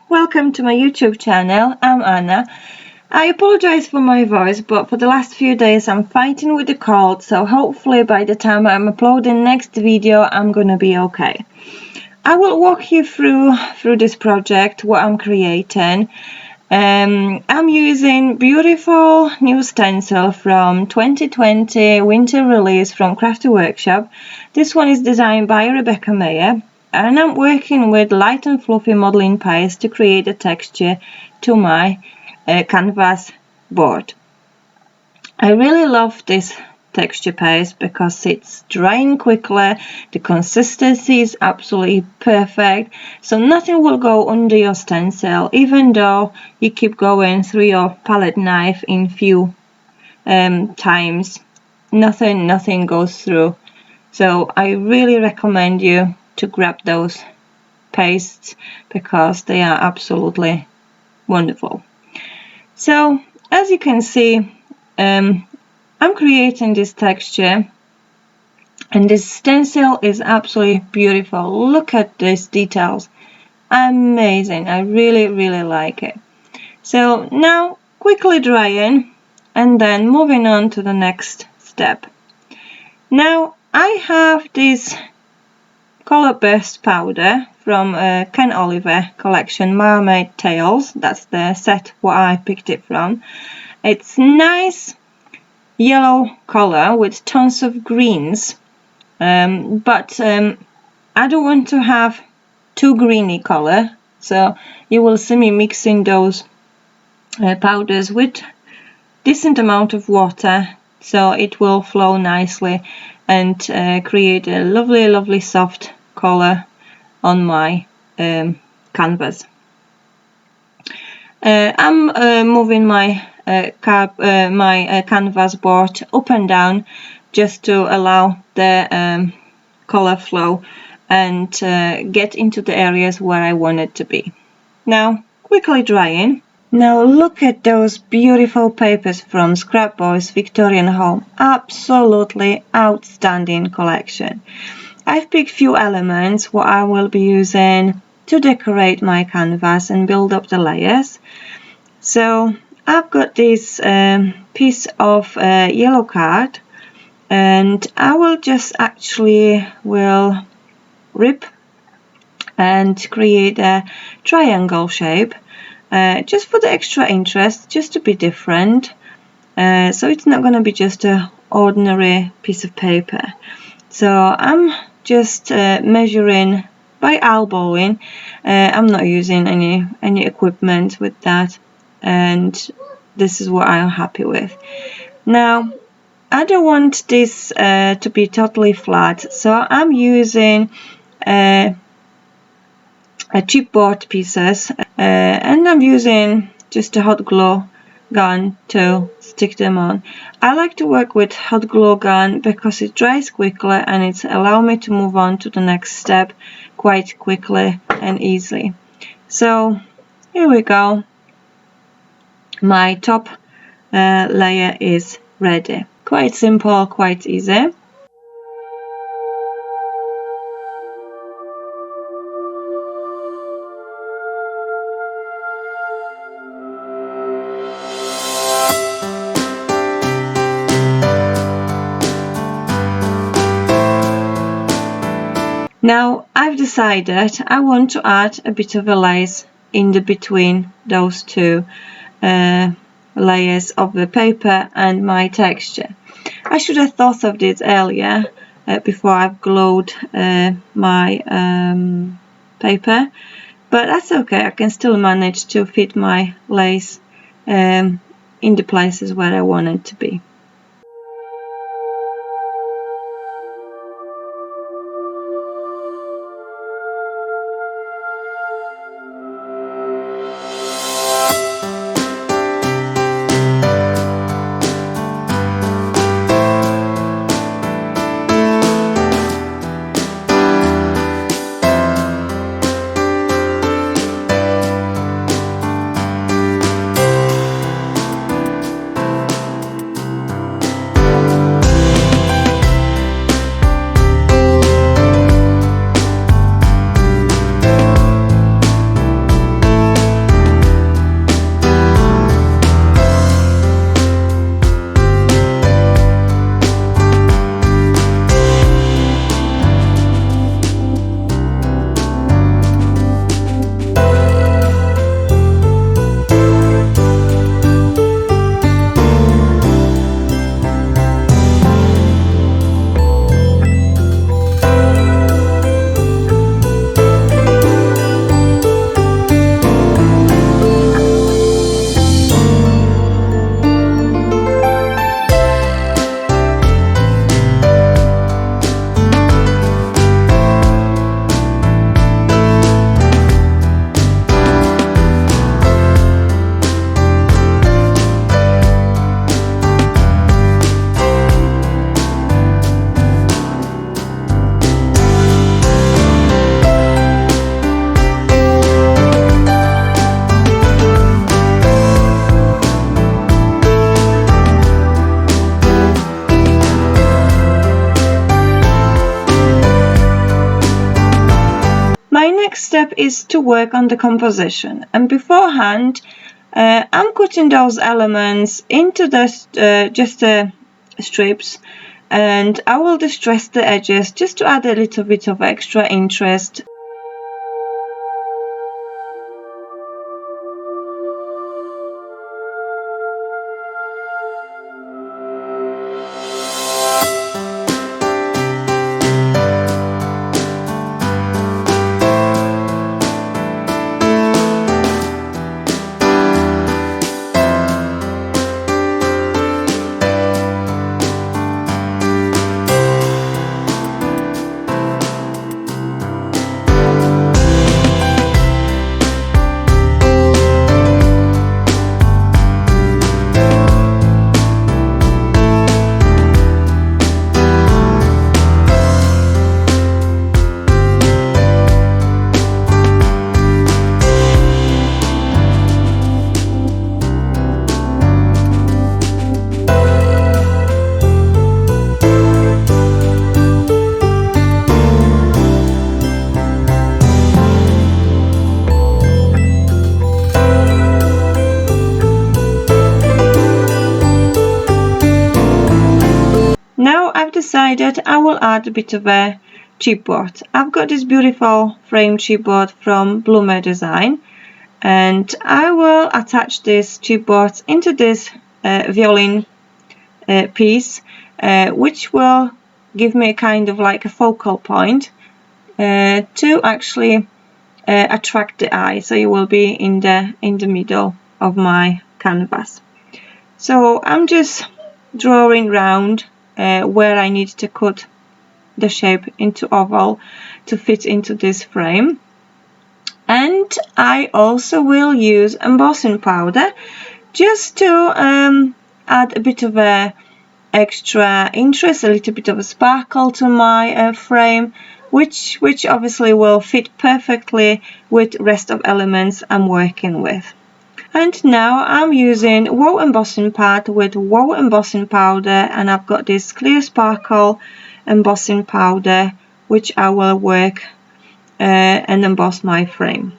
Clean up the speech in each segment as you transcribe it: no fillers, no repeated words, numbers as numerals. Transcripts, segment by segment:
welcome to my YouTube channel. I'm Anna. I apologize for my voice, but for the last few days I'm fighting with the cold, so hopefully by the time I'm uploading next video I'm gonna be okay. I will walk you through this project, what I'm creating. I'm using beautiful new stencil from 2020 winter release from Crafty Workshop. This one is designed by Rebekah Meier, and I'm working with light and fluffy modeling paste to create a texture to my canvas board. I really love this texture paste because it's drying quickly, the consistency is absolutely perfect, so nothing will go under your stencil even though you keep going through your palette knife in few times. Nothing goes through, so I really recommend you to grab those pastes because they are absolutely wonderful. So as you can see, I'm creating this texture, and this stencil is absolutely beautiful. Look at these details, amazing. I really like it. So now quickly drying and then moving on to the next step. Now I have this color burst powder from Ken Oliver collection, Mermaid Tales. That's the set what I picked it from. It's nice yellow color with tons of greens, but I don't want to have too greeny color, so you will see me mixing those powders with decent amount of water so it will flow nicely and create a lovely soft color on my canvas. I'm moving my canvas board up and down just to allow the color flow and get into the areas where I want it to be. Now quickly drying. Now look at those beautiful papers from Scrap Boys Victorian Home. Absolutely outstanding collection. I've picked few elements what I will be using to decorate my canvas and build up the layers. So I've got this piece of yellow card, and I will just will rip and create a triangle shape just for the extra interest, just to be different. So it's not going to be just an ordinary piece of paper. So I'm just measuring by elbowing. I'm not using any equipment with that, and this is what I'm happy with. Now I don't want this to be totally flat, so I'm using chipboard pieces, and I'm using just a hot glue gun to stick them on. I like to work with hot glue gun because it dries quickly and it allows me to move on to the next step quite quickly and easily. So here we go. My top layer is ready. Quite simple, quite easy. Now I've decided I want to add a bit of a lace in the between those two layers of the paper and my texture. I should have thought of this earlier before I've glued my paper, but that's okay. I can still manage to fit my lace in the places where I want it to be. is to work on the composition, and beforehand I'm cutting those elements into the just strips, and I will distress the edges just to add a little bit of extra interest. Now I've decided I will add a bit of a chipboard. I've got this beautiful frame chipboard from Bloomar design, and I will attach this chipboard into this violin piece, which will give me a kind of like a focal point to actually attract the eye, so you will be in the middle of my canvas. So I'm just drawing round where I need to cut the shape into oval to fit into this frame. And I also will use embossing powder just to add a bit of a extra interest, a little bit of a sparkle to my frame, which obviously will fit perfectly with rest of elements I'm working with. And now I'm using wow embossing pad with wow embossing powder, and I've got this clear sparkle embossing powder which I will work and emboss my frame.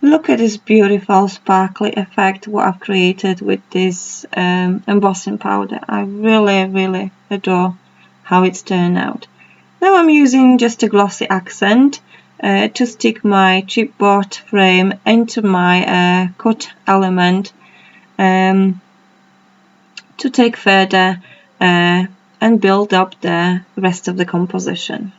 Look at this beautiful sparkly effect what I've created with this embossing powder. I really adore how it's turned out. Now I'm using just a glossy accent to stick my chipboard frame into my cut element to take further and build up the rest of the composition.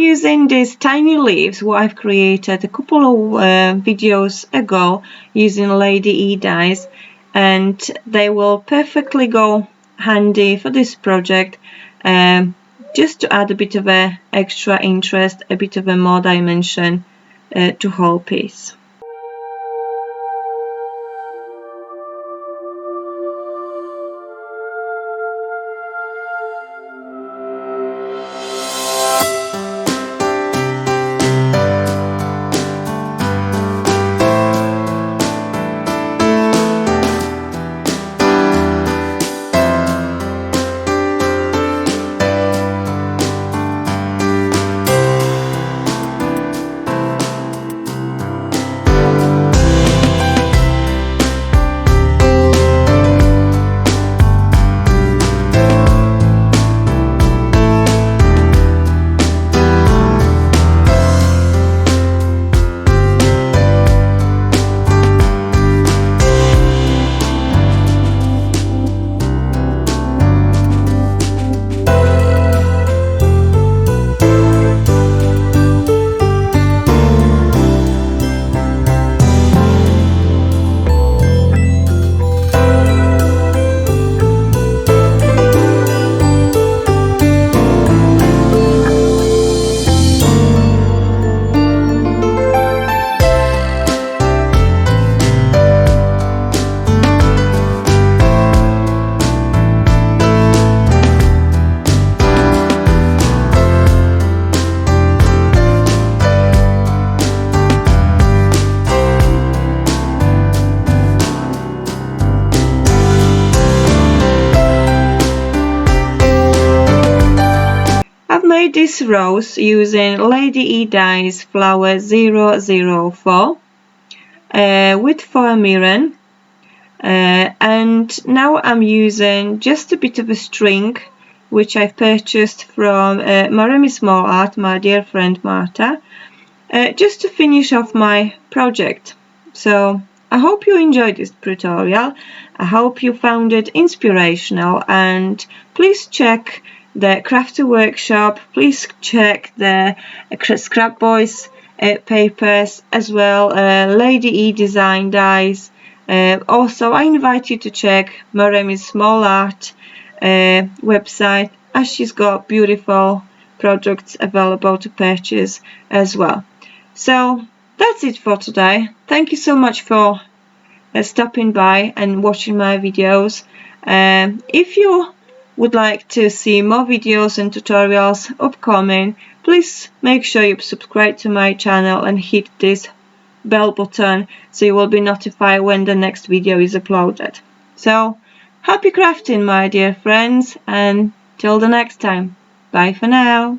using these tiny leaves what I've created a couple of videos ago using Lady I dies, and they will perfectly go handy for this project, just to add a bit of a extra interest, a bit of a more dimension to whole piece. Made this rose using Lady I dies flower 004 with Formiran, and now I'm using just a bit of a string which I've purchased from Maremi Small Art, my dear friend Marta, just to finish off my project. So I hope you enjoyed this tutorial. I hope you found it inspirational, and please check the crafter workshop, please check the Scrap Boys papers as well, Lady I design dies. Also I invite you to check Maremi's Small Art website, as she's got beautiful products available to purchase as well. So that's it for today. Thank you so much for stopping by and watching my videos. If you would like to see more videos and tutorials upcoming, please make sure you subscribe to my channel and hit this bell button so you will be notified when the next video is uploaded. So happy crafting, my dear friends, and till the next time, bye for now.